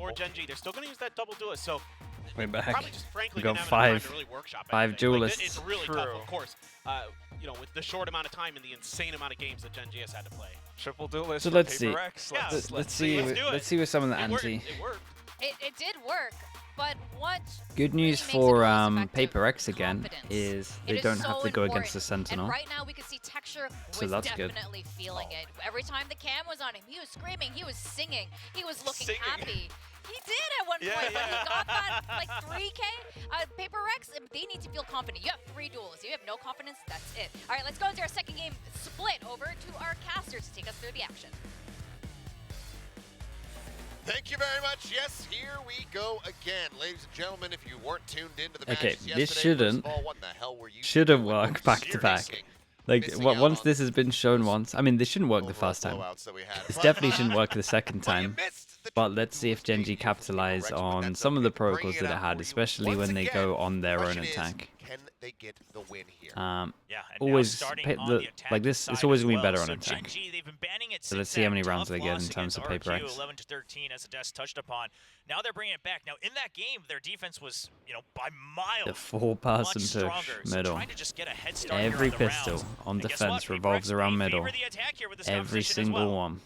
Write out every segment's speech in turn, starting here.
for GenG. They're still going to use that double duelist, so Way back. probably just frankly We got didn't have enough time five. to really workshop 5 anything. duelists. Like, it's really True. tough, of course. You know, with the short amount of time and the insane amount of games that GenG has had to play. Triple duelist. So for let's see. PRX. Yeah. Let's see. Let's do it. Let's see with some of the It worked. anti. It worked. It did work, but what Good news makes for it most effective? PRX again Confidence. is It they is don't so have to go against the important. Sentinel. And right now we can see Texture So was that's good. definitely feeling it. Every time the cam was on him, he was screaming, he was singing, he was looking Singing. happy. He did at one Yeah, point, but he yeah. got that like 3K. Paper Rex, they need to feel confident. You have 3 duels. You have no confidence, that's it. All right, let's go into our second game split over to our casters to take us through the action. Thank you very much. Yes, here we go again. Ladies and gentlemen, if you weren't tuned into the Okay, matches this yesterday, first shouldn't- of all, what in the hell were you shouldn't doing? work back to back. Seriously. Like Missing out once on this has been shown once, I mean, this shouldn't work the overall first time. blowouts that we had. This But- definitely shouldn't work the second but you time. missed the But let's see if duels, GenG baby. capitalize Correct, but on that's some of the okay. Bringing protocols it that it out had, for you especially once when they again. go on their own Question is, attack. can they get the win here? Yeah, and Always now starting pay- on the- the attack like this, side it's always as gonna be well. better on So attack. GenG, they've been banning it So let's since see how that many rounds tough they get in loss terms of against Paper RQ, X. 11-13, as Ades touched upon. Now they're bringing it back. Now in that game, their defense was, by miles. The 4-person much push stronger. So middle. trying to just get a head start here Every on the pistol rounds. on And guess defense what? revolves PRX, around they middle. favor the attack here with this Every composition as single well. one.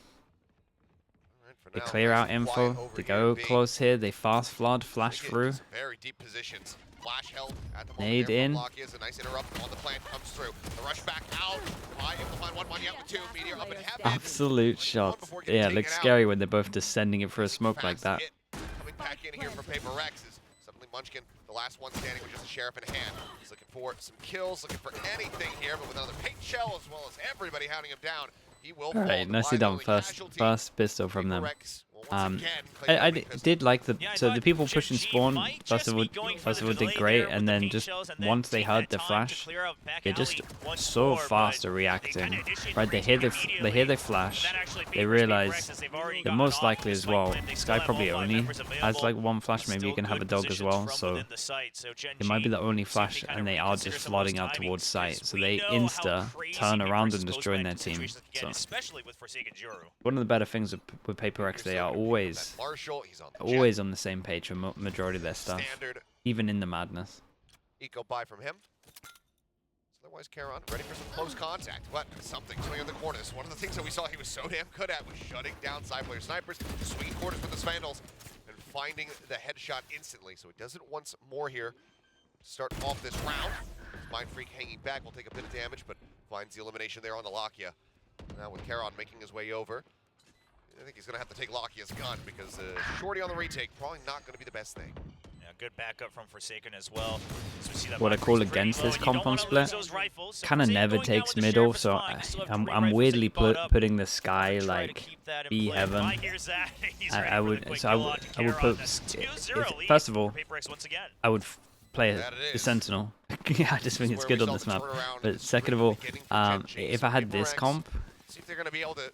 All right, for They now, clear nice out and quiet info. over They here, go B. close here. They fast flood, flash They get through. some very deep positions. Flash held at the moment. Nade there from in. Lock is a nice interrupt on the plant comes through. The rush back out. Able to find one out with 2. Meteor up in heaven. Absolute shots. Yeah, it looks scary when they're both just sending it for a smoke like that. Fast hit coming back in here from Paper Rex is suddenly Munchkin, the last one standing with just a sheriff in hand. He's looking for some kills, looking for anything here, but with another paint shell as well as everybody hounding him down, he will fall. Alright, nicely done. First pistol from them. I did like the the people pushing spawn first of all did great, and then just once they heard the flash, they're just so fast at reacting. Right, they hear the flash, they realize they're most likely as well. This guy probably only has like one flash, maybe you can have a dog as well, so it might be the only flash, and they are just flooding out towards site, so they insta turn around and just join their team. So one of the better things with Paper X, they are always on the same page for majority of their stuff, even in the madness. Eco buy from him. Otherwise, Caron ready for some close contact. But something swinging in the corners. One of the things that we saw he was so damn good at was shutting down side player snipers, swinging corners with the Vandals, and finding the headshot instantly. So he does it once more here. Start off this round. Mind Freak hanging back will take a bit of damage, but finds the elimination there on the Lakia. Now with Caron making his way over. I think he's going to have to take Lakia's gun because Shorty on the retake probably not going to be the best thing. Yeah, good backup from Forsaken as well. So we see that What I call against this compound split, kind of never takes middle, so I'm weirdly putting the Sky like B heaven. I would put first of all, I would play the Sentinel. I just think it's good on this map. But second of all, if I had this comp, see if they're going to be able to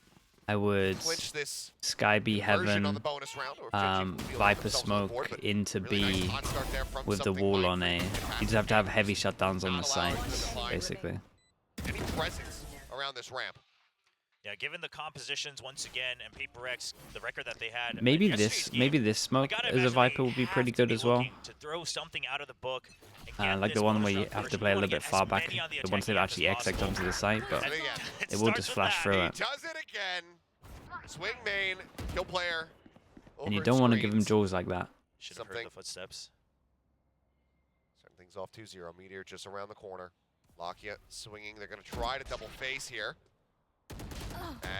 I would Sky B Heaven, Viper Smoke into B with the wall on A. You just have to have heavy shutdowns on the sides, basically. Any presence around this ramp? Yeah, given the compositions once again and Paper X, the record that they had. Maybe this smoke as a Viper would be pretty good as well. To throw something out of the book. Like the one where you have to play a little bit far back, the ones that actually exec onto the site, but it will just flash through it. Does it again. Swing main, kill player. And you don't want to give him jaws like that. Should have heard the footsteps. Starting things off 2-0. Meteor just around the corner. Lakia swinging. They're going to try to double face here.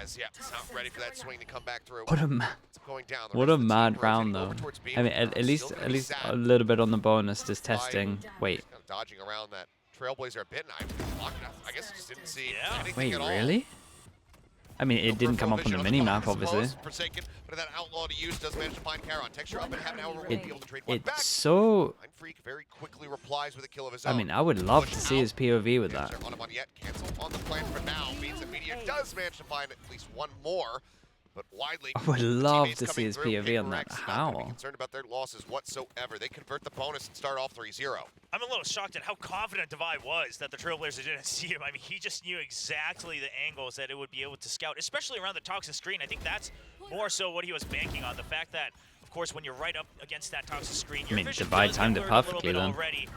As, yeah, it's not ready for that swing to come back through. What a mad round, though. I mean, at least a little bit on the bonus, just testing. Wait. Dodging around that Trailblazer a bit. I guess I just didn't see anything Wait, at all. really? I mean, it didn't come up on the mini-map, obviously. Forsaken, but that outlaw to use does manage to find Caron. Texture up and have an hour won't be able to trade one back. It's so... Mind Freak very quickly replies with a kill of his own. I mean, I would love to see his POV with that. On him on yet. Cancel on the plan for now. Means that Meteor does manage to find at least one more. But widely, I would love to see his POV on that. How? Concerned about their losses whatsoever. They convert the bonus and start off 3-0. I'm a little shocked at how confident Divide was that the Trailblazers didn't see him. I mean, he just knew exactly the angles that it would be able to scout, especially around the toxic screen. I think that's more so what he was banking on. The fact that of course, when you're right up against that toxic screen, I your mean, vision Divide does timed get it blurred a little perfectly bit then. already.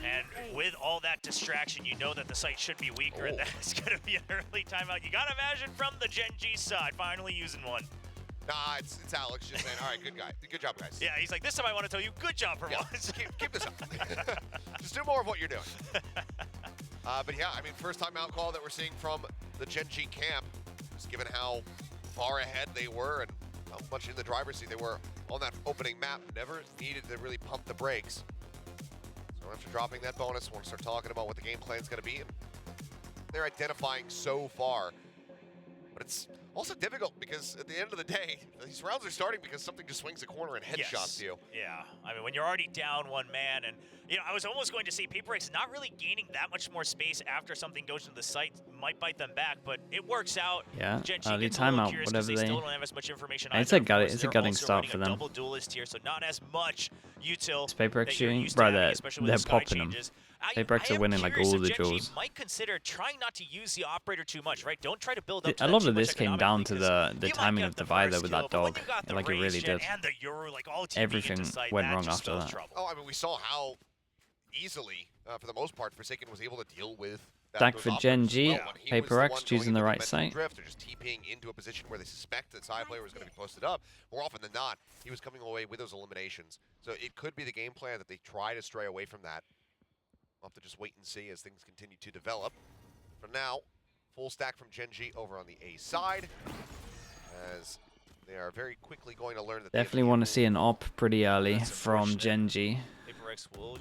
And with all that distraction, you know that the site should be weaker, and that's going to be an early timeout. You got to imagine from the GenG side, finally using one. Nah, it's Alex just saying, all right, good guy. Good job, guys. Yeah, he's like, this time I want to tell you, good job for once. Keep this up. Just do more of what you're doing. But yeah, I mean, first timeout call that we're seeing from the GenG camp, just given how far ahead they were and how much in the driver's seat they were on that opening map. Never needed to really pump the brakes. So after dropping that bonus, we'll start talking about what the game plan is going to be. They're identifying so far. But it's also difficult because at the end of the day, these rounds are starting because something just swings a corner and headshots you. Yeah, I mean, when you're already down one man, and you know, I was almost going to say PRX not really gaining that much more space after something goes into the site might bite them back, but it works out. Yeah, GenG early gets a little timeout, curious whatever they they. still don't have as much information It's either. a it's a gutting start for them. Double duelist here, so not as much util. It's PRX that you're shooting, used to bro. having, They're especially with the sky popping them. changes. PRX are winning like all the duels. Might consider trying not to use the operator too much, right? Don't try to build up. A lot of this came down to the timing of Divider with that dog. Like it really did. And the Euro, like all Everything went wrong after that. Oh, I mean, we saw how easily, for the most part, Forsaken was able to deal with Stack for GenG, PRX choosing the right site. Drift, or just TPing into a position where they suspect that side player was going to be posted up. More often than not, he was coming away with those eliminations. So it could be the game plan that they try to stray away from that. We'll have to just wait and see as things continue to develop. For now, full stack from GenG over on the A side, as they are very quickly going to learn that. Definitely want to see an op pretty early from GenG,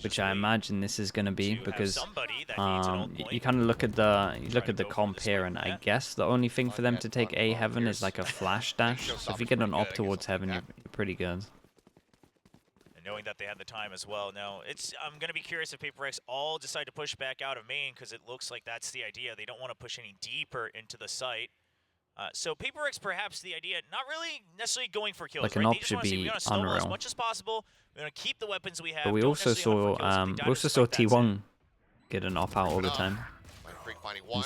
which I imagine this is going to be because you kind of look at the comp here, and I guess the only thing for them to take A heaven is like a flash dash. So if you get an op towards heaven, you're pretty good. Knowing that they had the time as well. Now, I'm going to be curious if PRX all decide to push back out of main, because it looks like that's the idea. They don't want to push any deeper into the site. So PRX, perhaps the idea, not really necessarily going for kills. Like right? an op should be unreal. As much as possible. We're going to keep the weapons we have. But we also saw T1 get an op out all the time. And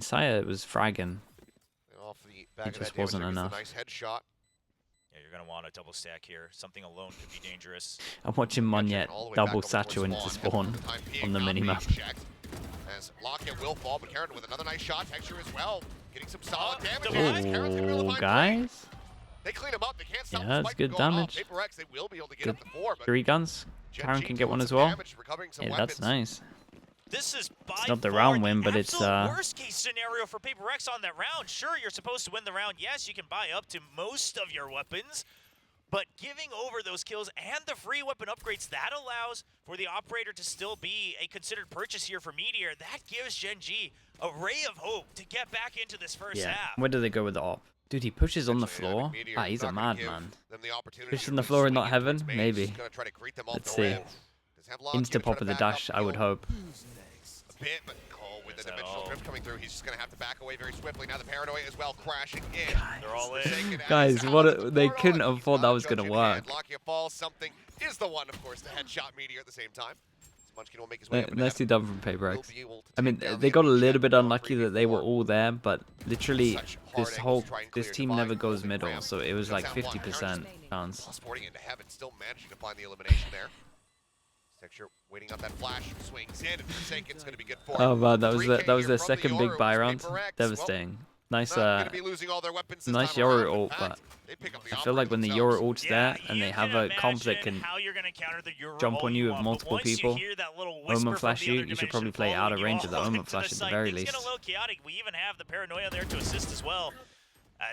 Saya was fragging. It just wasn't enough. Nice headshot. Yeah, you're going to want a double stack here. Something alone could be dangerous. I'm watching Monyet double satchel into spawn on the minimap. As Lockett will fall, but Karen with another nice shot. Texture as well. Getting some solid damage. Oh, guys. They clean him up. They can't stop yeah, that's good damage. PRX, they will be able to get up to 4, but 3 guns. Karen can get one as well. Yeah, that's nice. This is it's not the round win, but it's worst case scenario for PRX on that round. Sure, you're supposed to win the round. Yes, you can buy up to most of your weapons, but giving over those kills and the free weapon upgrades, that allows for the operator to still be a considered purchase here for Meteor. That gives GenG a ray of hope to get back into this first half. Where do they go with the op? Dude, he pushes on the floor. He's a madman. Pushes on the floor and not heaven? Maybe. Let's see. Insta pop of the dash, I would hope. Bit, but Cole with the dimensional drift coming through, he's just going to have to back away very swiftly. Now the paranoia as well crashing in. They're all in. Guys, they couldn't have thought that was going to work. Lockyer falls, something is the one, of course, the headshot Meteor at the same time. Munchkin will make his way up. Nicely done from PRX. I mean, they got a little bit unlucky that they were all there, but literally this team never goes middle, so it was like 50% chance. Sporting into heaven, still managing to find the elimination there. Texture waiting on that flash, swings in, and Forsaken's going to be good for Oh man, that was their second big buy round. Devastating. Nice nice Yoru ult, but I feel like when the Yoru ult's there and they have a comp that can jump on you with multiple people, Omen flash you should probably play out of range of the Omen flash at the very least. It's a little chaotic. We even have the paranoia there to assist as well.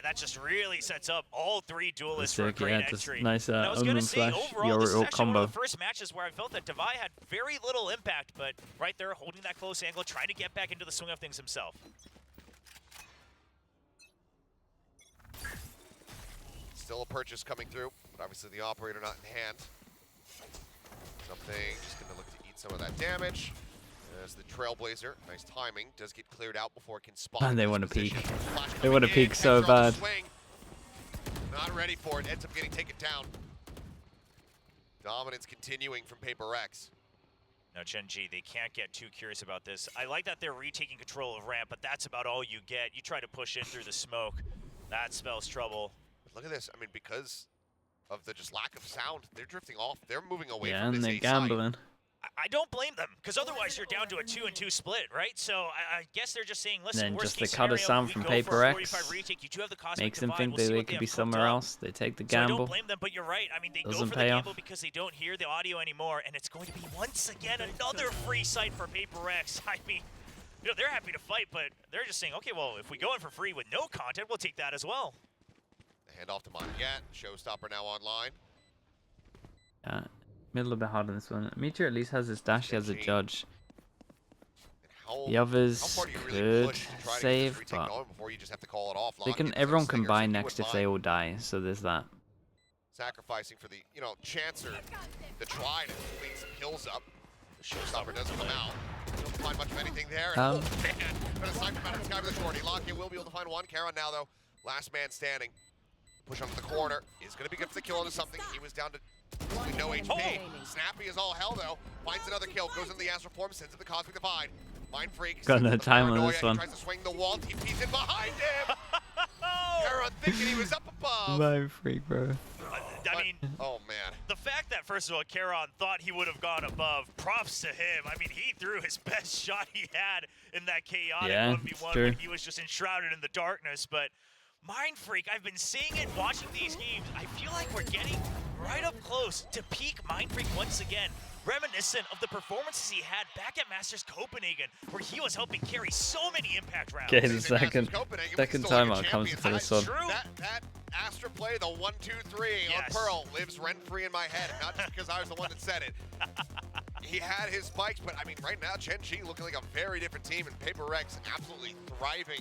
That just really sets up all 3 duelists for a great entry. Nice Omen flash Yoru ult combo. One of the first matches where I felt that Divide had very little impact, but right there holding that close angle, trying to get back into the swing of things himself. Still a purchase coming through, but obviously the operator not in hand. Something just going to look to eat some of that damage. As the Trailblazer, nice timing, does get cleared out before it can spawn. Man, they want to peek. They want to peek so bad. Not ready for it, ends up getting taken down. Dominance continuing from PRX. Now, GenG, they can't get too curious about this. I like that they're retaking control of ramp, but that's about all you get. You try to push in through the smoke. That spells trouble. But look at this. I mean, because of the just lack of sound. They're drifting off. They're moving away Yeah, from and this they're A side. gambling. I don't blame them, because otherwise you're down to a 2-2 split, right? So I guess they're just saying, listen, Then worst just the case cut of scenario, sound we from go Paper for a X 45 retake. You do have the cosmic makes them divide. think We'll see they what could have be cooked somewhere up. else. They take the So I gamble. don't blame them, but you're right. I mean, they go Doesn't for the pay gamble off. because they don't hear the audio anymore, and it's going to be once again another free site for Paper X. I mean, you know, they're happy to fight, but they're just saying, okay, well, if we go in for free with no content, we'll take that as well. The handoff to Montiette. Showstopper now online. Yeah, a little bit hard on this one. Meteor at least has his dash. He has a judge. The others How far do you really could push to try to get this save, retake but going before you just have to call it off? they Lock can. into Everyone those can stingers, buy so he next would if they mind all die. So there's that. sacrificing for the, you know, chance or the try to clean some kills up. The showstopper doesn't come out. Don't find much of anything there. Oh, man. But a sniper out of the sky with a shorty. Lockett will be able to find one. Karon now, though, last man standing. Push onto the corner. Is going to be good for the kill into something. He was down to no HP. Snappy as all hell, though. Finds another kill. Goes into the Astral Form. Sends it to Cosmic Divide. Mind Freak. Got no time on this one. He tries to swing the wall. TP's in behind him. Karon thinking he was up above. My freak, bro. I mean, oh man. the fact that, first of all, Karon thought he would have gone above, props to him. I mean, he threw his best shot he had in that chaotic 1v1 when he was just enshrouded in the darkness. But Mind Freak, I've been seeing it, watching these games. I feel like we're getting right up close to peak Mind Freak once again. Reminiscent of the performances he had back at Masters Copenhagen, where he was helping carry so many impact rounds. Okay, the second timeout comes for this one. That Astra play, the 1-2-3 on Pearl, lives rent-free in my head, not just because I was the one that said it. He had his spikes, but I mean, right now, GenG looking like a very different team, and Paper X absolutely thriving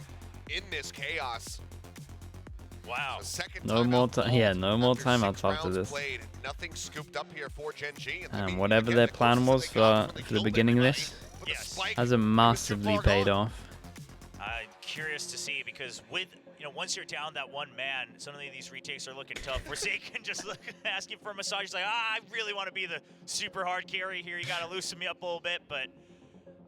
in this chaos. Wow. No more time. Yeah, no more timeouts after this. Played, nothing scooped up here for GenG. And whatever their plan was for the beginning of this hasn't massively paid off. I'm curious to see, because with, you know, once you're down that one man, suddenly these retakes are looking tough. Forsaken just asking for a massage. He's like, I really want to be the super hard carry here. You got to loosen me up a little bit, but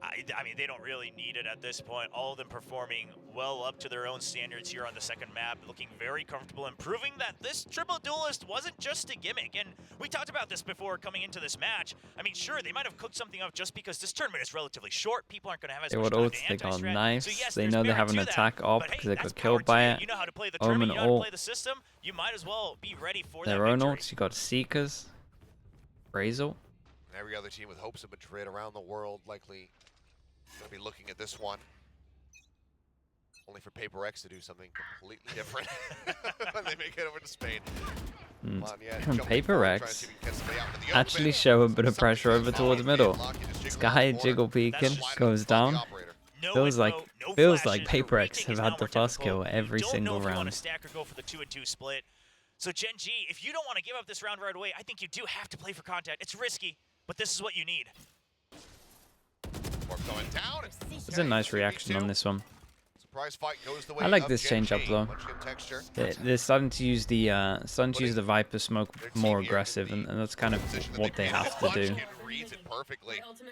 I mean, they don't really need it at this point. All of them performing well up to their own standards here on the second map, looking very comfortable and proving that this triple duelist wasn't just a gimmick. And we talked about this before coming into this match. I mean, sure, they might have cooked something up just because this tournament is relatively short. People aren't going to have as much time to They got anti-strat. knives. So yes, they know they have an attack op because they got killed by it. You know how to play the Omen tournament, you know how to ult. play the system. You might as well be ready for Their that own victory. ults. You got Seekers, Brazel. Every other team with hopes of Madrid around the world likely going to be looking at this one. Only for Paper X to do something completely different when they make it over to Spain. Paper X actually show a bit of pressure over towards middle. Sky jiggle peeking goes down. Feels like Paper X have had the first kill every single round. Stack or go for the 2-2 split. So GenG, if you don't want to give up this round right away, I think you do have to play for contact. It's risky, but this is what you need. Going down. It's a nice reaction on this one. Surprise fight goes the way I like of this change up though. They're starting to use the Viper smoke more aggressive, and that's kind of what they have to do. Reads it perfectly. Turns the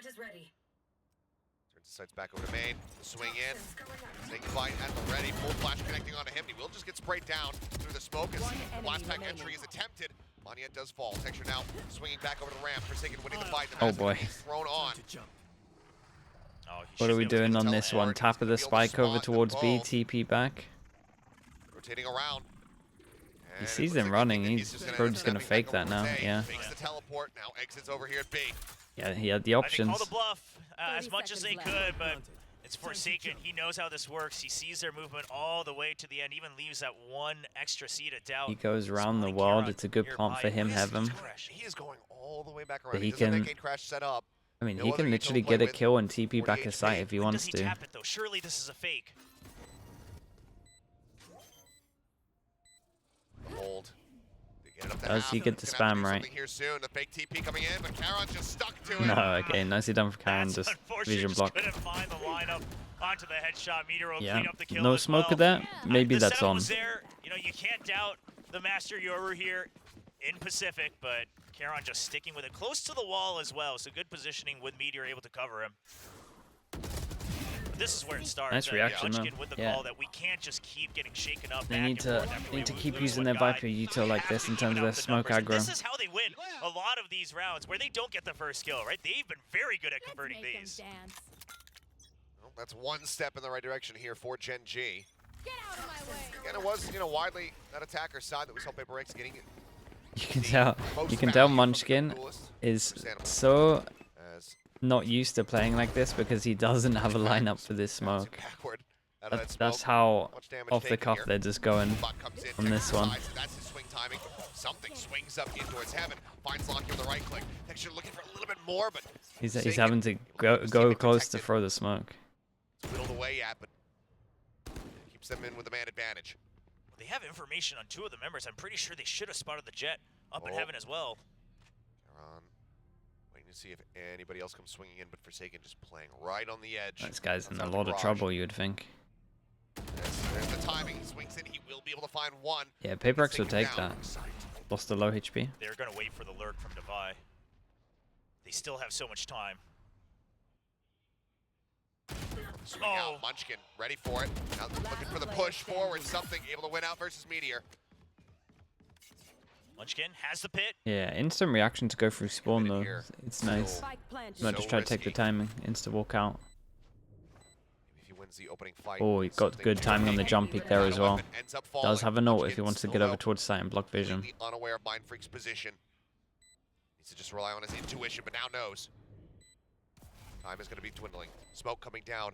sights back over to main. The swing in. Snake fight at the ready. Full flash connecting onto him. He will just get sprayed down through the smoke as blast pack entry is attempted. Montiette does fall. Texture now swinging back over the ramp. Forsaken winning the fight. Oh boy. Thrown on. What are we doing on this one? Tap of the spike over towards B, TP back. Rotating around. He sees them running. He's probably just going to fake that now. Yeah. Fakes the teleport. Now exits over here at B. Yeah, he had the options. Call the bluff as much as they could, but it's Forsaken. He knows how this works. He sees their movement all the way to the end, even leaves that one extra seed of doubt. He goes around the world. It's a good plant for him, Heaven. He is going all the way back around. But he can crash set up. I mean, he can literally get a kill and TP back his site if he wants to. Tap it, though? Surely this is a fake. Hold. Does he get the spam right? Here soon. The fake TP coming in, but Karon just stuck to it. No, okay, nicely done for Karon. Just vision block. Couldn't find the lineup onto the headshot. Meteor will clean up the kill no as smoke well. of that. Maybe The that's setup on. was there. You know, you can't doubt the Master Yoru here in Pacific, but Karon just sticking with it close to the wall as well. So good positioning with Meteor able to cover him. this is where it starts. Nice reaction, though. Munchkin with the Yeah. call that we can't just keep getting shaken up. They back need and to forth after we keep lose using one their guy. Viper util We like have this to in terms even of their out the smoke numbers. aggro. This is how they win a lot of these rounds, where they don't get the first kill, right? They've been very good at converting these. Well, that's one step in the right direction here for GenG. Get out of my way. And it was, widely that attacker's side that we saw PRX getting it. You can tell Munchkin is so not used to playing like this because he doesn't have a lineup for this smoke. That's how off the cuff they're just going on this one. That's his swing timing. Something swings up in towards heaven. Finds Locky with the right click. Texture looking for a little bit more, but He's having to go close to throw the smoke. it's whittled away at, but keeps them in with the man advantage. They have information on 2 of the members. I'm pretty sure they should have spotted the jet up in heaven as well. Caron waiting to see if anybody else comes swinging in, but Forsaken just playing right on the edge. This guy's in a lot of trouble, you would think. There's the timing. He swings in. He will be able to find one. Yeah, PRX will take that. Lost a low HP. They're going to wait for the lurk from Devi. They still have so much time. Swing out. Munchkin ready for it. Now looking for the push forward. Something able to win out versus Meteor. Munchkin has the pit. Yeah, instant reaction to go through spawn though. It's nice. So Might just try to take the timing. Insta walk out. If he wins the opening fight, Oh, he got good timing on the jump peek there as well. Does have a note if he wants to get over towards site and block vision. Completely unaware of Mind Freak's position. Needs to just rely on his intuition, but now knows. Time is going to be dwindling. Smoke coming down.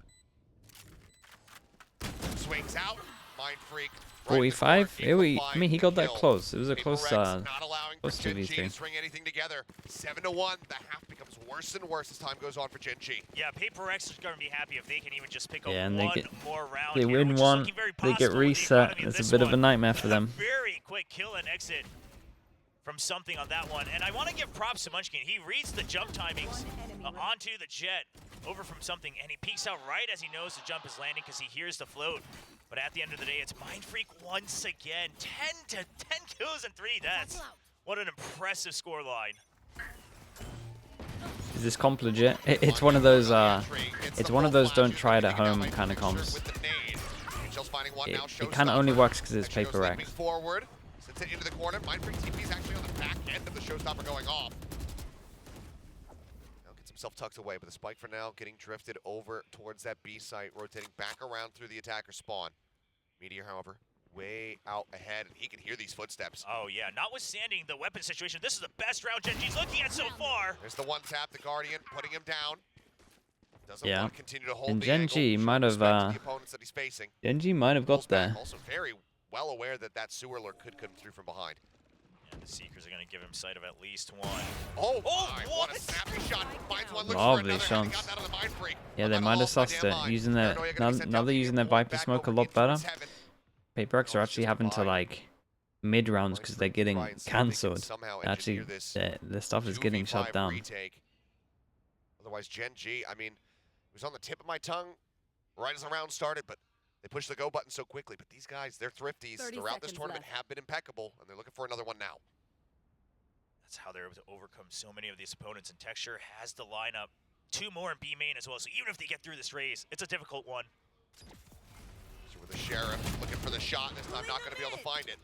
Swings out. Mind Freak. 45? I mean, he got that close. It was a close, not allowing close for GenG 2v3. to string anything together. 7-1. The half becomes worse and worse as time goes on for GenG. Yeah, PRX is going to be happy if they can even just pick up Yeah, and one they more round. they here, win which is one, looking very they get possible with the reset. economy of It's a this bit of a one. nightmare for them. Very quick kill and exit from something on that one. And I want to give props to Munchkin. He reads the jump timings onto the jet over from something, and he peeks out right as he knows the jump is landing because he hears the float. But at the end of the day, it's Mind Freak once again. 10 kills and 3 deaths. What an impressive scoreline. Is this comp legit? It's one of those don't try it at home kind of comps. It kind of only works because it's PRX. Forward, sends it into the corner. Mind Freak TP is actually on the back end of the showstopper going off. Now gets himself tucked away, but the spike for now getting drifted over towards that B site, rotating back around through the attacker spawn. Meteor, however, way out ahead, and he can hear these footsteps. Oh yeah, notwithstanding the weapon situation, this is the best round GenG's looking at so far. There's the one tap, the Guardian, putting him down. Doesn't Yeah. want to continue to hold And the GenG angle, might have, respect to the opponents that he's facing. GenG might have got Pulls back, there. Also very well aware that that sewer lurk could come through from behind. And the Seekers are going to give him sight of at least one. Oh, Oh, my, what? what a snappy shot. Finds one, looks Lovely for another, and he shots. got that on the Mind Freak. Yeah, they On might all have sussed goddamn it. line. Using their Paranoia gonna be sent now out, they're using their pulled Viper back smoke a over lot in towards better. heaven. PRX are actually having to like mid rounds because they're getting cancelled. Actually, their stuff is getting shut down. Retake. Otherwise, GenG, I mean, it was on the tip of my tongue right as the round started, but they pushed the go button so quickly. But these guys, they're thrifties 30 throughout this seconds tournament, left. have been impeccable, and they're looking for another one now. That's how they're able to overcome so many of these opponents. And Texture has the lineup. 2 more in B main as well. So even if they get through this race, it's a difficult one. So with the Sheriff looking for the shot, this time not going to be able to find it.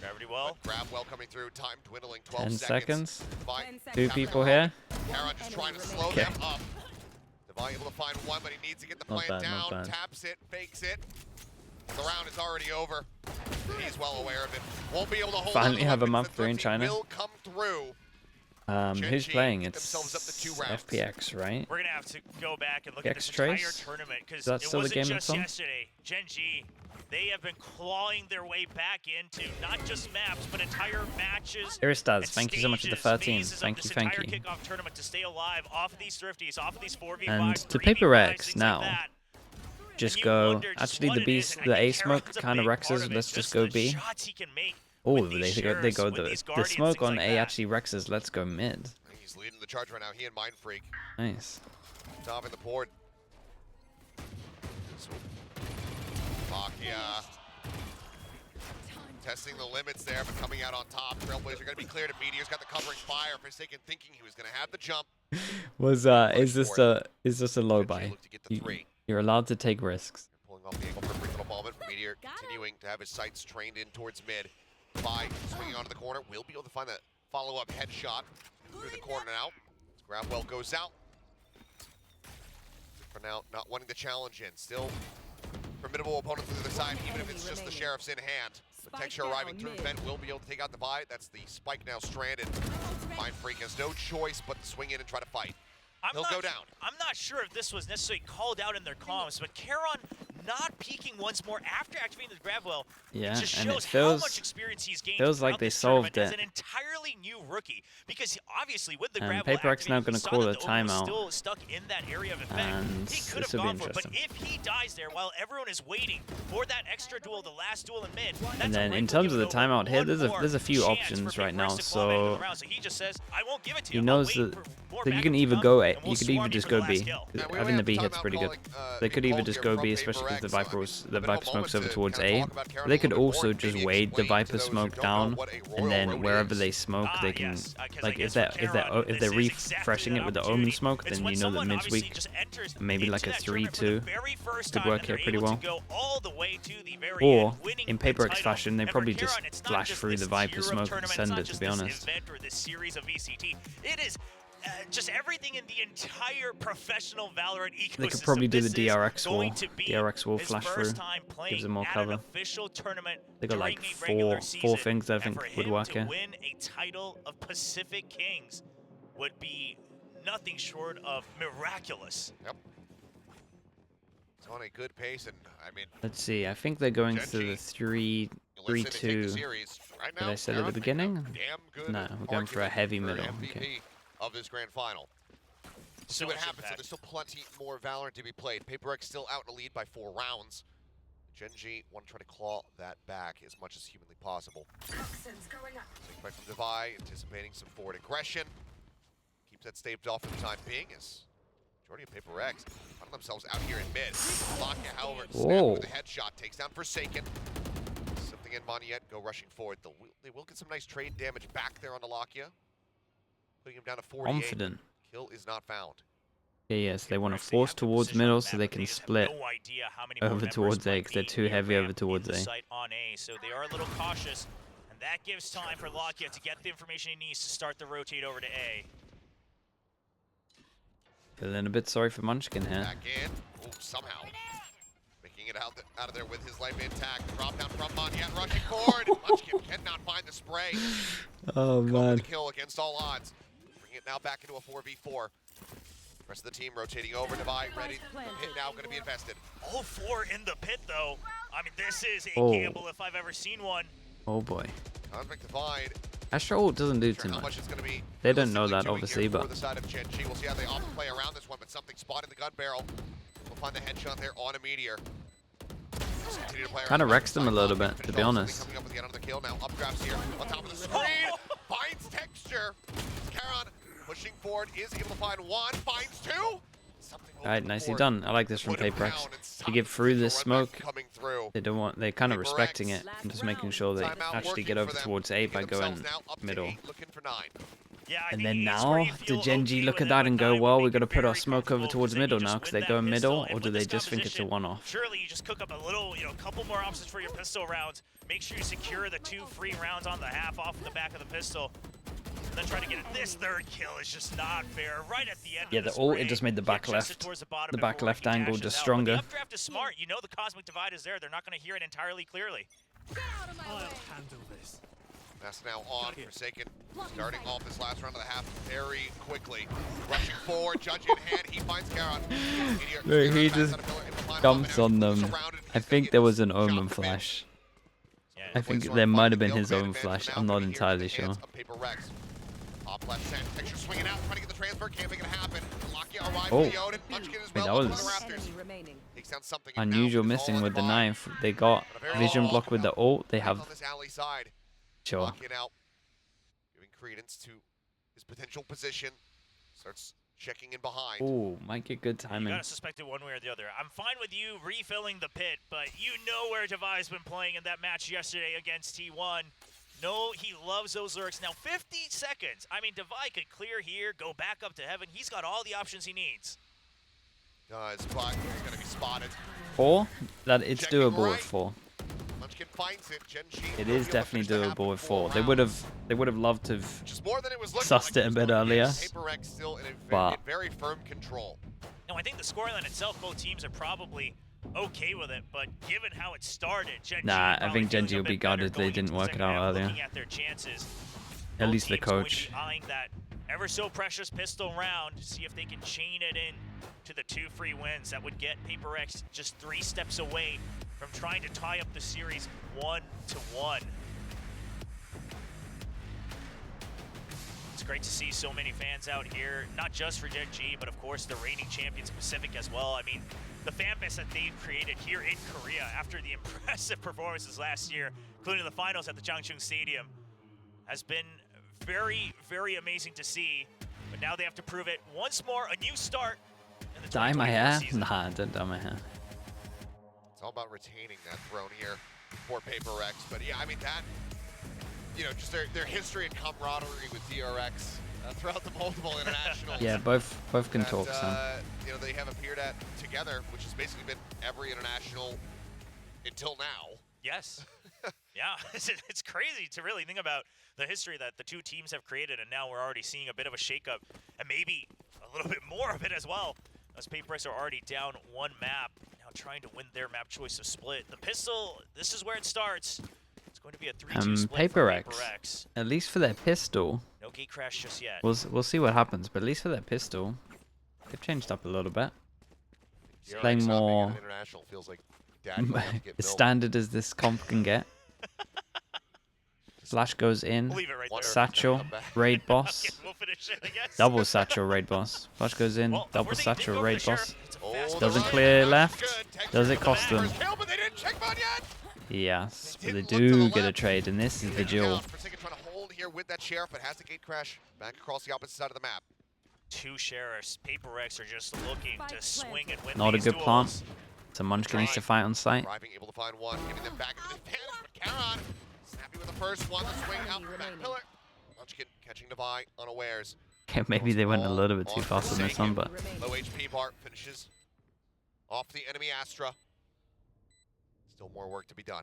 Gravity well. But grab well coming through, time dwindling, 12 10 seconds. Devi 10 Two seconds. people here. Caron just trying to slow Okay. them up. Devi able to find one, but he needs to get the Not plant bad, not down, bad. taps it, fakes it. The round is already over. He's well aware of it. Won't be able to hold on to Finally the have a weapons. map The 3 in thrifty China. will come through. Who's GenG playing? get It's themselves up to 2 rounds. FPX, right? We're going to have to go back and look at this PRX entire Trace? tournament because Is that it still the wasn't game just it's on? yesterday. GenG, they have been clawing their way back into not just maps, but entire matches. Aristaz, and thank you so much for the stages, 13. phases of Thank this you, thank entire you. kickoff tournament to stay alive off of these thrifties, off of these 4v5s, And to 3v5s, PRX things now. like that. Just And you go. wonder just Actually, what the it B, is, and I the think A smoke Caron's a kind of big part Rexes. of it, Let's just the go B. shots he can make Oh, with these they sheriffs, go with the these guardians, smoke things on like A that. actually Rexes. Let's go mid. He's leading the charge right now. He and Mind Freak Nice. top in the board. So, Makia testing the limits there, but coming out on top. Trailblazer going to be cleared. Meteor's got the covering fire. Forsaken thinking he was going to have the jump. Was is this a low buy? looked to get the 3. You're allowed to take risks. Pulling off the angle for a brief little moment. Meteor continuing to have his sights trained in towards mid. By swinging onto the corner, will be able to find that follow-up headshot through the corner now. As Grabwell goes out. For now, not wanting to challenge in. Still formidable opponent to the other side, even if it's just the Sheriff's in hand. The Texture arriving through vent will be able to take out Divide. That's the spike now stranded. Mind Freak has no choice but to swing in and try to fight. He'll go down. I'm not sure if this was necessarily called out in their comms, but Charon not peeking once more after activating the Grabwell. Yeah, it just and shows it feels, how much experience he's gained. Feels like they solved it. As an entirely new rookie, because obviously with the And Grabwell PRX now going to call a timeout. Still stuck in that area of effect. And He could this have will be gone for it, but interesting. if he dies there while everyone is waiting for that extra duel, the last duel in mid, that's And then a in rifle terms of the giving timeout here, one there's a few more options chance for right PRX now. to claw back into So the round. So he just says, I won't give it to he you. knows I'll wait that for more you can backup to either come, go A, and we'll you could swarm either you just for the go last B. kill. Having the B hit's pretty good. They could either just go B, especially if the Viper smokes over towards A. Or they could also just wait the Viper smoke down, and then wherever they smoke, they can like if they're refreshing it with the Omen smoke, then you know that mid's weak. Maybe like a 3-2 could work here pretty well. Or in PRX fashion, they probably just flash through the Viper smoke and send it. To be honest. It is just everything in the entire professional Valorant ecosystem. They could probably do the This is DRX wall. going to be DRX wall his flash first through. time playing Gives them more at cover. an official tournament They got like during a regular four season. things I And think for would him work to here. win a title of Pacific Kings would be nothing short of miraculous. Yep. It's on a good pace, and I mean, Let's see. I think they're going to the unless they take the 3-2. series, right Did now, I say at the Charon beginning? making a damn good No, we're going for a argument heavy for middle. MVP Okay. of this grand final. See So what much happens. So impact. there's still plenty more Valorant to be played. PRX still out in the lead by 4 rounds. GenG want to try to claw that back as much as humanly possible. Take back from Divide, anticipating some forward aggression. Keeps that staved off for the time being as majority of PRX find themselves out here in mid. Lakia, however, snapping with a headshot, takes down Forsaken. Something in Moniette, go rushing forward. They will get some nice trade damage back there on the Lakia. Putting him down to 48. Confident. Kill is not found. Yeah, yes, they want to force towards middle so they can split over towards A because they're too heavy over towards A. On A, so they are a little cautious, and that gives time for Lakia to get the information he needs to start the rotate over to A. Feeling a bit sorry for Munchkin here. Back in. Ooh, somehow making it out of there with his life intact. Drop down from Moniette, rushing forward. Munchkin cannot find the spray. Oh man. The kill against all odds. Bring it now back into a 4v4. Rest of the team rotating over. Divide ready. The pit now going to be invested. All 4 in the pit, though. I mean, this is a gamble if I've ever seen one. Oh boy. Convict Divide. Astro ult doesn't do too How much much. it's going to be. They don't know that, doing obviously, here for but the side of GenG. We'll see how they opt to play around this one, but something spotted the gun barrel. We'll find the headshot there on a Meteor. kind of wrecks them a little bit, to be honest. Coming up with yet another kill now. Updrafts here on top of the screen. Finds Texture. Charon pushing forward, is able to find one. Finds 2. Alright, nicely done. I like this from PRX. To get through this smoke, they don't want. They're kind of respecting it and just making sure they actually get over towards A by going middle. And then now, do GenG look at that and go, well, we've got to put our smoke over towards middle now because they're going middle, or do they just think it's a one-off? Surely you just cook up a little, couple more options for your pistol rounds. Make sure you secure the 2 free rounds on the half off the back of the pistol. And then try to get it. This third kill is just not fair. Right at the end. Yeah, the ult, it just made the back left angle just stronger. The updraft is smart. You know the Cosmic Divide is there. They're not going to hear it entirely clearly. I'll handle this. That's now on. Forsaken starting off this last round of the half very quickly. Rushing forward, judge in hand. He finds Charon. He just dumps on them. I think there was an Omen flash. I think there might have been his own flash. I'm not entirely sure. Top left send. Texture swinging out, trying to get the transfer. Can't make it happen. Lakia arrives Oh. with the Odin. Munchkin as Wait, well. that Up on the was Raptors. Takes down something. unusual missing with the knife. They got vision block with the ult. They have on this alley side. sure. Lakia out, giving credence to his potential position. Starts checking in behind. Oh, might get good You timing. gotta suspect it one way or the other. I'm fine with you refilling the pit, but you know where Divi's been playing in that match yesterday against T1. No, he loves those lurks. Now 50 seconds. I mean, Divi could clear here, go back up to heaven. He's got all the options he needs. Does, but he's going to be spotted. 4? That it's Checking doable right. with 4. Munchkin finds it. GenG It will is be able to definitely finish the half doable in with 4 4. They would have loved to have Just more than it was looking sussed like it a bit earlier. PRX still in But very firm control. No, I think the scoreline itself, both teams are probably okay with it, but given how it started, GenG Nah, I probably think feeling GenG a will be bit better gutted they going didn't into the work it second out half, earlier. looking at their chances. At Both least the teams going to coach. be eyeing that ever so precious pistol round to see if they can chain it in to the 2 free wins. That would get PRX just 3 steps away from trying to tie up the series 1-1. It's great to see so many fans out here, not just for GenG, but of course the reigning champions Pacific as well. I mean, the fan base that they've created here in Korea after the impressive performances last year, including the finals at the Changchun Stadium, has been very, very amazing to see. But now they have to prove it once more, a new start in the Dye my 2024 hair? season. Nah, don't dye my hair. It's all about retaining that throne here for PRX. But yeah, I mean that, you know, just their history and camaraderie with DRX throughout the multiple internationals. Yeah, both can that, talk, so. you know, they have appeared at together, which has basically been every international until now. Yes. Yeah, it's crazy to really think about the history that the two teams have created, and now we're already seeing a bit of a shakeup, and maybe a little bit more of it as well, as PRX are already down 1 map, now trying to win their map choice of split. The pistol, this is where it starts. It's going to be a 3-2 split for PRX. At least for their pistol, No gate crash just yet. we'll see what happens, but at least for their pistol, they've changed up a little bit. DRX Playing not being more an international feels like Dad might have to get as milk. standard as this comp can get. Flash goes in, We'll leave it right there. satchel, raid boss, Okay, we'll finish it, I guess. double satchel, raid boss. Flash goes in, Well, double we're thinking satchel, go for the raid sheriff. boss. It's a Oh, fast the Doesn't run, clear that's left. good. Takes Does her it to the cost back. them? First kill, but they didn't check mode yet. Yes, but they Didn't look to the do get a left. trade, and this is the duel. Forsaken trying to hold here with that sheriff, but has the gate crash back across the opposite side of the map. 2 sheriffs. PRX are just looking to swing and win Not a these good duels. plant. So Munchkin needs to fight on site. Driving, able to find one, giving them back into the advantage, but Karon snappy with the first one, the swing out the back pillar. Munchkin catching Devi unawares. Okay, maybe they went a little bit too fast on this one, but Low HP Bart finishes off the enemy Astra. Still more work to be done.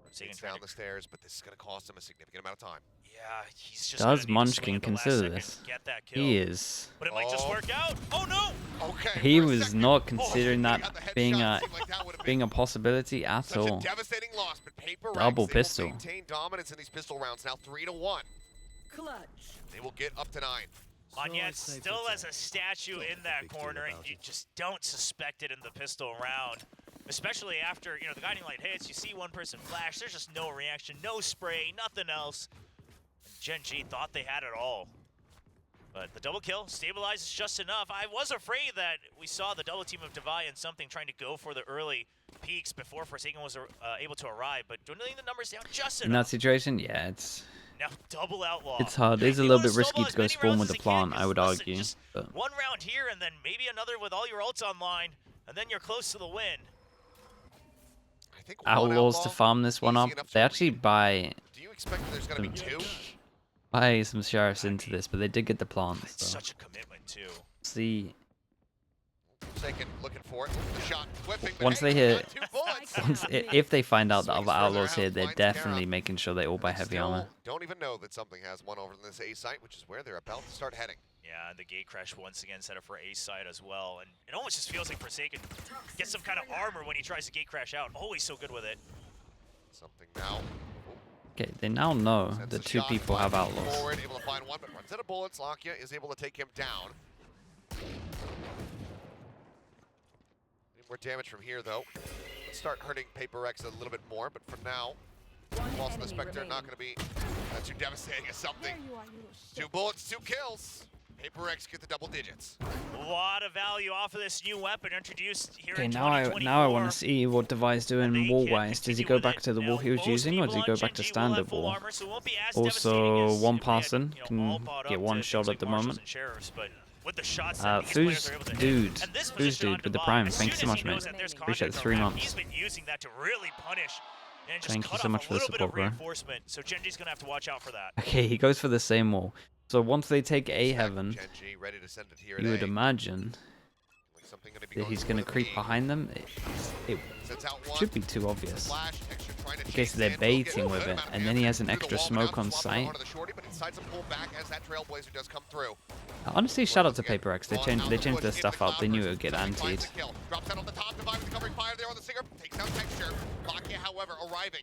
Forsaken It's trying down to- the stairs, but this is going to cost him a significant amount of time. Yeah, he's just does gonna need to swing Munchkin at the last consider second this? to get that kill. He is. But it might just Oh. work out. Oh no! Okay. He for a was second. not considering he that got the headshot. being a Seemed like that would have being been a possibility at such all. a devastating loss, but PRX, Double they pistol. will maintain dominance in these pistol rounds. Now 3-1. Clutch. They will get up to 9. Anya So safe still to has a statue in that corner, and you just don't suspect it in the pistol round. Especially after, you know, the guiding light hits, you see one person flash, there's just no reaction, no spray, nothing else. GenG thought they had it all. But the double kill stabilizes just enough. I was afraid that we saw the double team of Devi and something trying to go for the early peaks before Forsaken was able to arrive, but dwindling the numbers down just In that enough. situation, yeah, it's Now double outlaw. hard. It's a They little wanna bit risky snowball to as go many spawn rounds with as the they can, plant, I 'cause would listen, argue. just But one round here and then maybe another with all your ults online, and then you're close to the win. I think one Outlaws to outlaw, farm this one easy up. enough to They actually lead. buy Do you expect that there's going to be 2? some sheriffs into this, but they did get the plant. It's So such a commitment too. see, Forsaken looking for it. The shot whipping, but Once hey, they hit- got 2 bullets. if they find out the Swings other further outlaws out, here, they're finds definitely Kara. making sure they all buy heavy Still armor. don't even know that something has one over in this A site, which is where they're about to start heading. Yeah, the gate crash once again set up for A side as well, and it almost just feels like Forsaken gets some kind of armor when he tries to gate crash out. Always so good with it. Something now. Okay, they now know Sends that the 2 shot, people have flying outlaws. Forward, able to find one, but runs out of bullets. Lakia is able to take him down. Need more damage from here, though. Let's start hurting PRX a little bit more, but for now, loss of the Spectre not going to be too devastating as something. 2 bullets, 2 kills. PRX get the double digits. A lot of value off of this new weapon introduced here Okay, in now I 2024. want to see what Devi's doing They wall can wise. Does he continue go with back it. to the Now, wall he was most using, or does he people go on back to GenG will have standard full wall? armor, so it won't be as Also, devastating as one if we had, person you know, can all bought get up one to shot things at like the marshals moment. and sheriffs, but with the shots that these players are able to hit, Dude, and this Fooz position on dude with the Devi, prime. as Thank you soon so as much, he knows mate. that there's Appreciate contact the 3 on map, months. He's been using that to really punish and just Thank you cut so off much a for the little bit support, of bro. reinforcement. So GenG's gonna have to watch out for that. Okay, he goes for the same wall. So once they take A Stack heaven, GenG ready to send it here you at would A. imagine Something gonna be that going he's going to for the creep B. behind them, it Sends out one. should be too obvious. Flash, extra trying to I guess chase they're in. Will baiting get with good it, amount of and then he has an damage extra through the wall, smoke but now on swapping site. onto the shorty, but he decides to pull back as that Trailblazer does come through. Honestly, shout out to PRX. They changed their stuff up. They knew it would get antied. Drops out on the top, Divine with covering fire there on the Singer. Takes down Texture. Lakia, however, arriving.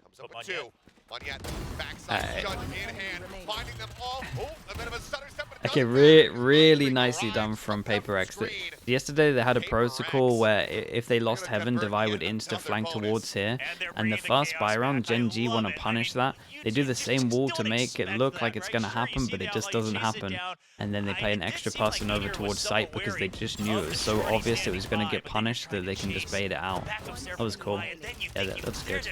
Comes up with two. Monyet, backside, Judge in hand, finding them all. Oh, a bit of a stutter step. But Okay, really nicely done from PRX. Yesterday they had a protocol where if they lost Heaven, Divide would insta flank towards here, and the first buy round, GenG want to punish that. They do the same wall to make it look like it's going to happen, but it just doesn't happen. And then they play an extra person over towards site because they just knew it was so obvious it was going to get punished that they can just bait it out. That was cool. Yeah, that's good.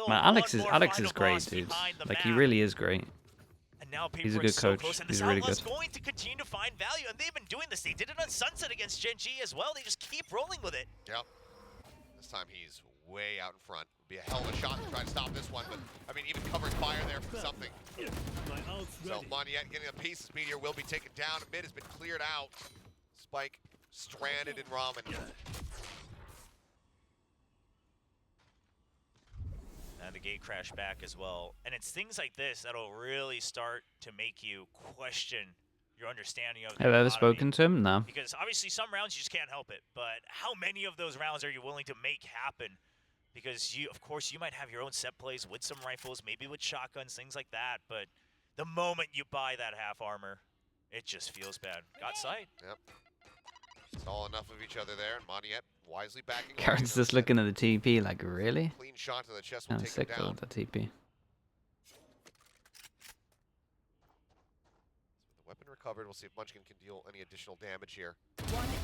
Man, Alex is great, dude. Like, he really is great. And now He's a good coach. He's really good. Going to continue to find value, and they've been doing this. They did it on Sunset against GenG as well. They just keep rolling with it. Yep. This time he's way out in front. Be a hell of a shot to try to stop this one, but I mean, even covering fire there from something. So Monyet getting a piece. Meteor will be taken down. Mid has been cleared out. Spike stranded in Ramen. And the gate crash back as well. And it's things like this that'll really start to make you question your understanding of the Have I ever economy. spoken to him? No. Because obviously some rounds you just can't help it. But how many of those rounds are you willing to make happen? Because of course, you might have your own set plays with some rifles, maybe with shotguns, things like that. But the moment you buy that half armor, it just feels bad. Got sight. Yep. It's all enough of each other there, and Monyet wisely backing. Karen's just looking at the TP like, really? Clean shot to the chest will I'm take him sick down. of the TP. The weapon recovered. We'll see if Munchkin can deal any additional damage here.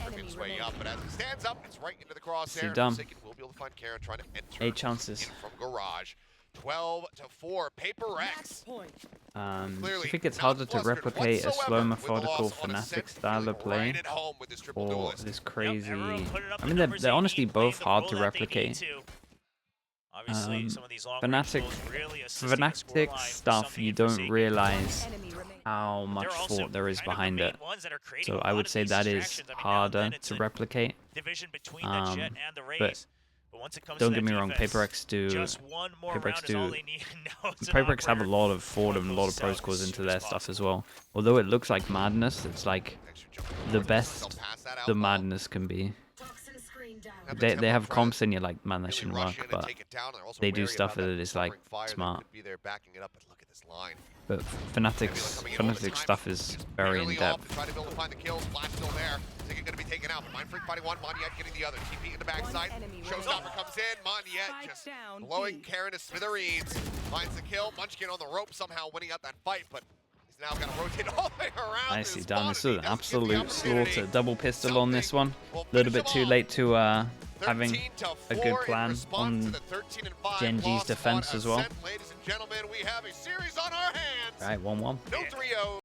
Working his way up, but as he stands up, it's right into the crosshair. Forsaken will be able to find Karen trying to enter 8 chances. in from Garage. 12-4. PRX. I think it's harder to replicate a slow, methodical, Fnatic style of play, or this crazy. I mean, they're honestly both hard to replicate. Fnatic stuff, you don't realize how much thought there is behind it. So I would say that is harder to replicate. But don't get me wrong, PRX do. PRX have a lot of thought and a lot of protocols into their stuff as well. Although it looks like madness, it's like the best the madness can be. They have comps and you're like, man, that shouldn't work, but they do stuff that is like smart. But Fnatic stuff is very in depth. Going to be taken out. Mindfreak fighting one. Monyet getting the other. TP in the backside. Showstopper comes in. Monyet just blowing Karen to smithereens. Finds the kill. Munchkin on the rope somehow winning out that fight, but he's now got to rotate all the way around. Nicely done. This is an absolute slaughter. Double pistol on this one. A little bit too late to having a good plan on GenG's defense as well. Ladies and gentlemen, we have a series on our hands. All right, 1-1. No 3-0.